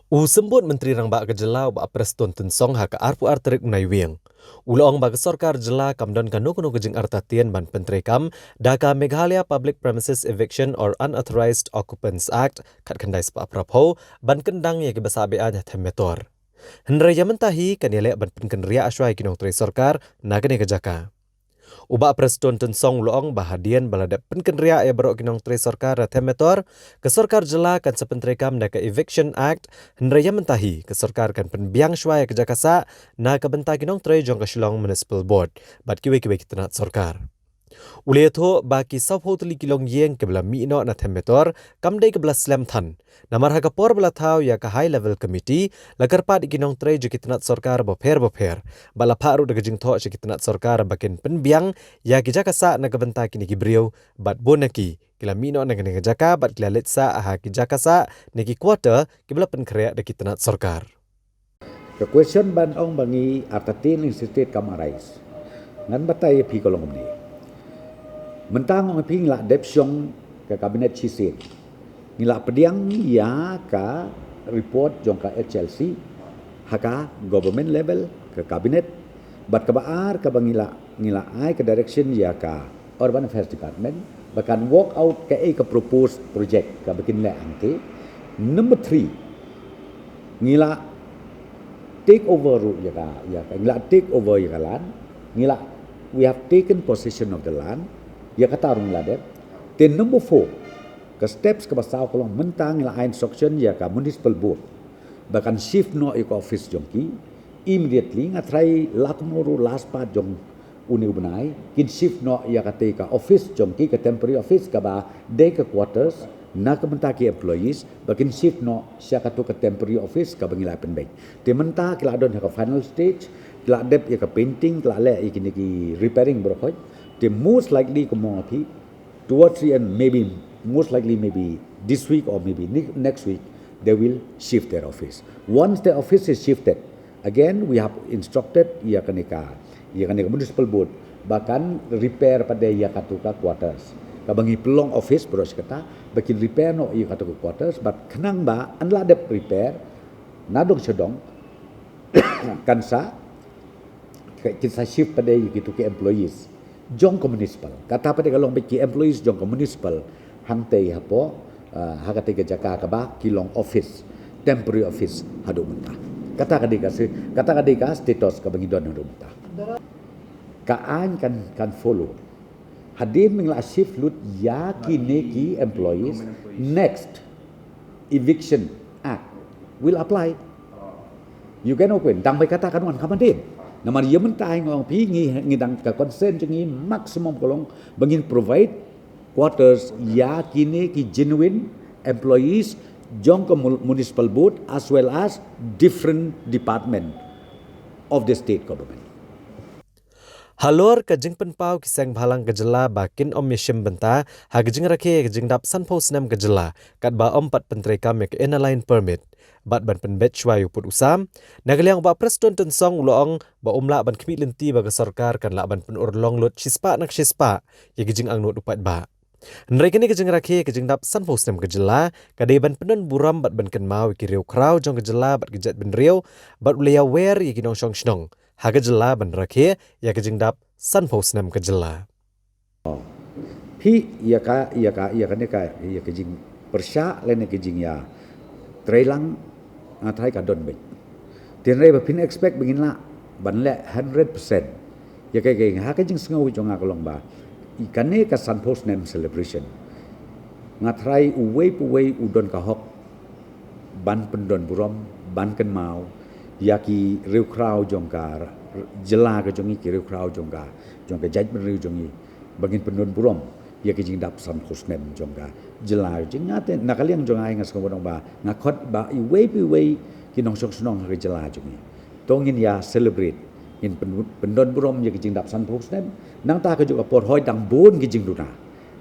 Sembut Menteri Rang Bak Kejela Bak Preston Tensong Haka Arpu Arterik Unai Wieng. Ulong Bak Sorkar Jela Kamdon Kanu Kunu Kejing Artatian Ban Pentrekam Daka Meghalaya Public Premises Eviction or Unauthorized Occupants Act Kat Kendai Sepak Prapho Ban Kendang Ye Kebasa Abean Temetor. Hendraya Mentahi Kanyelek Ban Penkenria Aswai Kinong Tri Sorkar Nagane Kejaka. Ubak Preston Tensong Luong Bahadian Baladap Penkenria e Barok Kinong Tri Sorkar Temetor ke Sorkar Jela kan sepentrekam na ke Eviction Act Hendraya Mentahi ke Sorkar kan penbiang syuai ke Jakasa na ke Benta Kinong Tri Jong ke Shillong Municipal Board bat kiwe-kiwe kita nak Sorkar. Ulihat ho baki sabho tuli kilong yeng ke bela mi ino na temetor kamdai ke bela slam than. Namar ha kapor bela thau ya ka high level committee lakar pat ikinong tre jo kitnat sorkar boper. Bala paru de gejing tho jo kitnat sorkar bakin penbiang ya ki jaka sa na kabenta kini kibriu bat bonaki kila mi ino na gene jaka bat kila letsa aha ki jaka sa neki quarter ke bela penkrea de kitnat sorkar. The question ban ong bangi artatin institute kamarais. Ngan batai pi kolong ni. Mentang ong ping la depsyong ke kabinet chisin. Ngila pediang ya ka report jong ka HLC haka government level ke kabinet bat kebaar ke bangila ngila ai ke direction ya ka urban affairs department bahkan walk out ke proposed project ke bikin le ante. Number 3 ngila take over ya ka ngila take over ya ka land ngila we have taken possession of the land ya kata rung ladep. Then number 4 ke steps ke basau kolong mentang ngila instruction ya ka municipal board bahkan shift no ik office jongki immediately ngatrai lakmuru last part jong uni ubnai kin shift no ya ka office jongki ke temporary office ka ba day ke quarters na ke mentaki employees bakin shift no sya ka ke temporary office ka bangila penbek te menta kila don ka final stage kila dep ya ka painting kila le ikini ki repairing brokoj the most likely commodity 2 or 3 and maybe most likely maybe this week or maybe next week they will shift their office. Once the office is shifted, again we have instructed ia kanika municipal board bahkan repair pada ia katuka quarters. Kabangi pelong office bros kata bikin repair no ia katuka quarters but kenang ba anla de repair nadong sedong kansa kita shift pada ia gitu ke employees. Jong ke municipal. Kata pada kalau bagi employees jong ke municipal hangtei hapo hakate ke jaka ka ba kilong office temporary office hadu mentah. Kata kadika status ka bagi don hadu mentah. Kaan kan follow. Hadim mingla shift lut ya kineki employees next eviction act will apply. You can open dang bai kata kanuan kamadin. Nama dia mentai ngong pi ngidang ka consent jengi maximum kolong bangin provide quarters ya kini ki genuine employees jong ke municipal board as well as different department of the state government. Halor kejing penpau kisang bhalang kejela bakin om yeshim benta ha kejing rakhe kejing dap sanpau senam kejela kat ba om pat pentrekam mek inaline permit bat ban penbet chwai uput usam nagaliang ba Preston Tensong uloong ba umla ban kmi lenti ba sarkar kan la ban penurlong lot chispa nak chispa ye kejing ang not upat ba Nrek ni kejing rakhe kejing dap sanpau senam kejela kadai ban penon buram bat ban kan mau kiriu krau jong kejela bat kejat ben riau bat ulia wer ye kinong shong shnong haga jela ban rakhe ya kejing dap sanpau senam kejela. Pi ya ka kejing persya lene kejing ya trailang ngatai ka don baik. Tenre ba pin expect begin la ban le 100%. Ya ka ha kejing sengau jong akolong ba. Ikane ka sanpau senam celebration. Ngatrai uwei udon ka hok ban pendon burom ban ken mau yaki riu krau jongkar jela ke jongi ki riu krau jongka judgment riu jongi bagin pendon burom yaki jing dap sam khusnem jongka jela jing ngate nakaliang jongai ngas komodong ba ngakot ba i wei ki nong sok snong ke jela jongi tongin ya celebrate in pendon burom yaki jing dap sam khusnem nang ta ke juga por hoi dang bun ki jing duna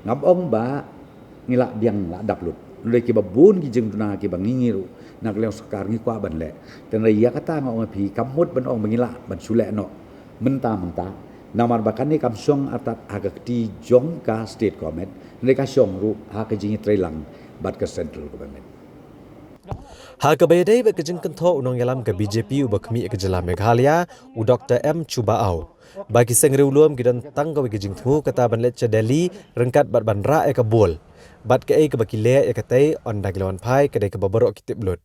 ngabong ba ngila biang la dap lut le ki ba bun ki jing duna ki ba ngingiru nak leong sekar ngi kwa ban le ten ya kata ngong pi kamut ban ong mengila ban sule no menta namar bakan ni kam syong atat agak ti jong ka state government mereka syong ru ha ke jingi trelang bat ke central government. Ha kabayday ba kajing kentho unong yalam ke BJP uba kemi ke jela Meghalaya u Dr. M Chubaau. Bagi sengri ulum gidan tanggaw kajing thu kata ban lecha Delhi rengkat bat ban ra e kabul. Bat ke ke bakile e katai on dagilawan pai kedai ke babarok kitip lut.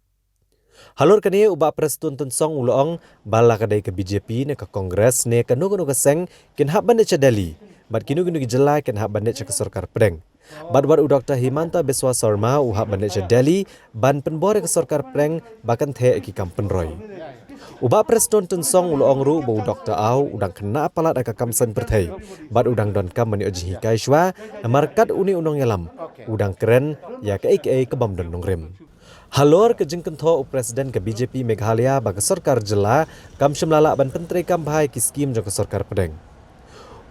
Halur kani uba prestun tunsong ulong bala kedai ke BJP ne ke Kongres ne ke nugu seng kin hab ban lecha Delhi. Bat kinu jela kin hab ban lecha ke Sarkar Pedang. Badwar u Dr. Himanta Biswa Sarma uhak bandar Delhi ban penbore ke Sarkar Preng bahkan the ki kampen roy. Uba preston tunsong ulong ru bu Dr. Au udang kena apalat aka kamsan perthai. Bad udang don kam mani ojihi kaiswa markat uni unong yalam. Udang keren ya ke kebam don nongrim. Halor ke jengkentho u presiden ke BJP Meghalaya bagi Sarkar jela kam shemlala ban penteri kam bahai ki skim jong ke Sarkar Pedang.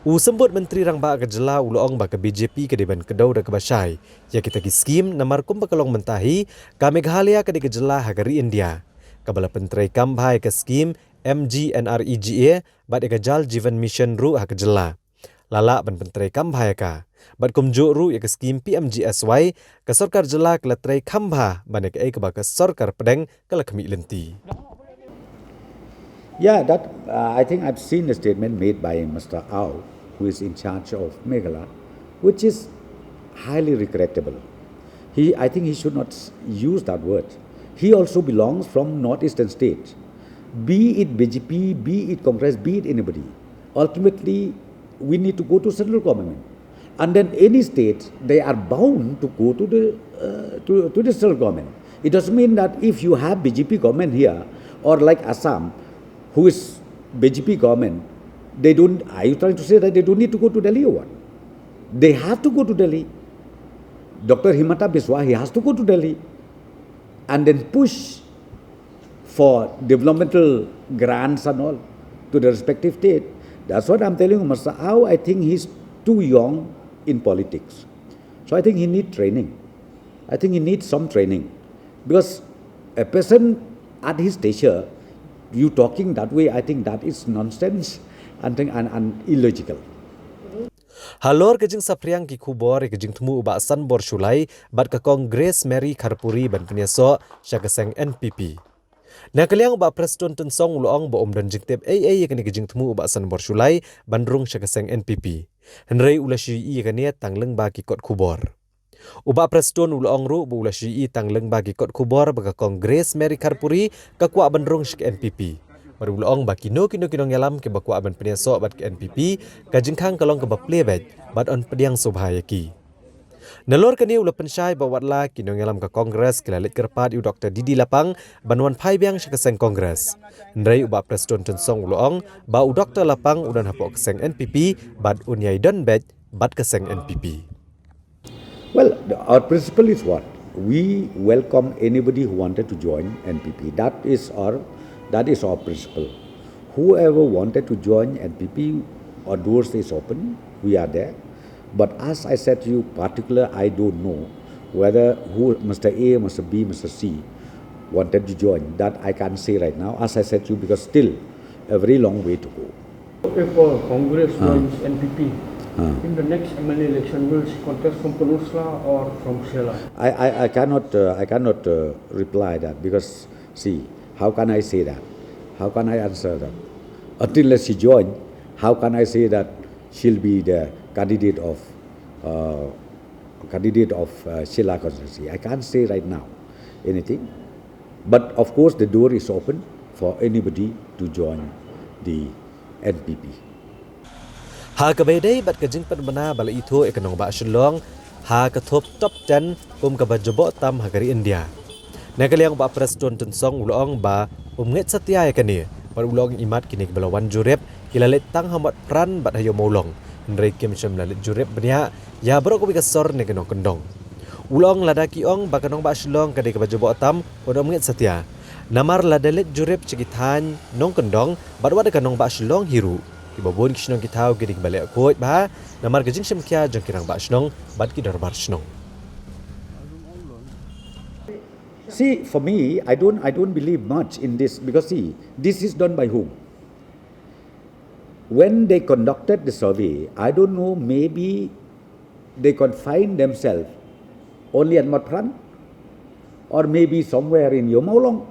Sembut Menteri Rangba ke jela ulong baka BJP ke deban kedau da ke Basai. Ya kita ki skim namar kum bakalong mentahi ka Meghalaya ke jela hagari India. Kabala penteri kam bahai ke skim MGNREGA bat ke jal Jivan Mission ru ha ke jela. Lala ban penteri kam bahai ka. Bat kum juk ru ya ke skim PMGSY ke Sarkar jela ke letrai kambha ban ke baka Sarkar Pedang ke lakmi lenti. Yeah, that I think I've seen a statement made by Mr. Au, who is in charge of Meghalaya, which is highly regrettable. I think he should not use that word. He also belongs from northeastern states. Be it BJP, be it Congress, be it anybody. Ultimately, we need to go to central government, and then any state they are bound to go to the central government. It doesn't mean that if you have BJP government here or like Assam, who is BJP government, they don't, are you trying to say that they don't need to go to Delhi or what? They have to go to Delhi. Dr. Himanta Biswa, he has to go to Delhi and then push for developmental grants and all to the respective state. That's what I'm telling you, Mr. Au, I think he's too young in politics. So I think he needs training. I think he needs some training. Because a person at his stature, you talking that way, I think that is nonsense and illogical. Halor kejing sapriang ki kubor kejing temu uba san bor sulai bat ke Kongres Mary Kharpuri ban penyaso syakaseng NPP. Na kaliang uba preston tensong ulong ba dan jingtep AA yakni kejing temu uba san bor sulai bandrung syakaseng NPP. Henrei ula syii yakni tangleng ba ki kot kubor. Uba preston ulong ru bu ula syii tangleng ba ki kot kubor ba Kongres Mary Kharpuri ka kwa bandrung syak NPP. Baru ulong ba kino yalam ke bakwa ban penyaso bat ke NPP ka jingkhang kalong ke ba playback bat on pediang subhayaki. Nalor kani ula pensyai bawatla kino yalam ke Kongres kelalit kerpat u Dr. Didi Lapang banwan pai biang syakaseng Kongres. Ndrai uba preston tensong ulong ba u Dr. Lapang udan hapok keseng NPP bat unyai don bet bat keseng NPP. Well, our principle is what? We welcome anybody who wanted to join NPP. That is our principle. Whoever wanted to join NPP, our doors is open. We are there. But as I said to you, particular, I don't know whether who Mr. A, Mr. B, Mr. C wanted to join. That I can't say right now. As I said to you, because still a very long way to go. If Congress joins NPP, in the next MLA election, will she contest from Peninsula or from Shela? I cannot reply that because see, how can I say that? How can I answer that? Until she join, how can I say that she'll be the candidate of Shela constituency? I can't say right now anything. But of course, the door is open for anybody to join the NPP. Ha kabayday bat kajing penbena bala itu ekanong ba syulong ha katop top 10 kum ka bajobo tam hagari India. Na kaliang ba preston tensong ulong ba umnget satya yakani par ulong imat kini balawan jurep kilalit tang hamat pran bat hayo maulong. Ndrei kim syam lalit jurep benya ya bro ko bikasor ne kenong kendong. Ulong ladaki ong ba kanong ba syulong kadai ka bajobo tam odom umnget satya. Namar ladalit jurep cikithan nong kendong bat wada kanong ba syulong hiru. Kibabun kisnong kitau gidig balik kuat bah namar gajing semkia jang kirang ba snong bat ki darbar snong. See, for me, I don't believe much in this because see, this is done by whom? When they conducted the survey, I don't know, maybe they confined themselves only at Matpran or maybe somewhere in Yomolong.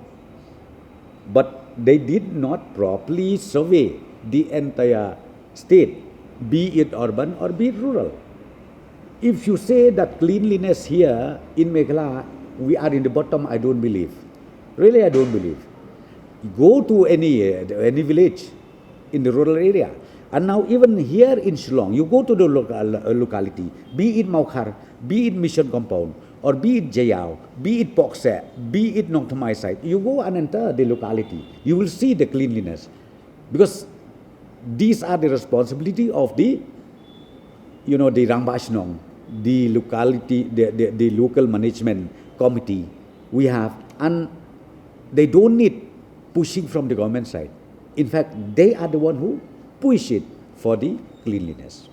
But they did not properly survey the entire state, be it urban or be it rural. If you say that cleanliness here in Meghalaya, we are in the bottom, I don't believe. Really, I don't believe. Go to any village in the rural area. And now even here in Shillong, you go to the locality, be it Maukhar, be it Mission Compound, or be it Jayao, be it Pokse, be it Nong Thamai side, you go and enter the locality. You will see the cleanliness. Because these are the responsibility of the, the Rangbashnong, the locality, the local management committee we have, and they don't need pushing from the government side. In fact, they are the one who push it for the cleanliness.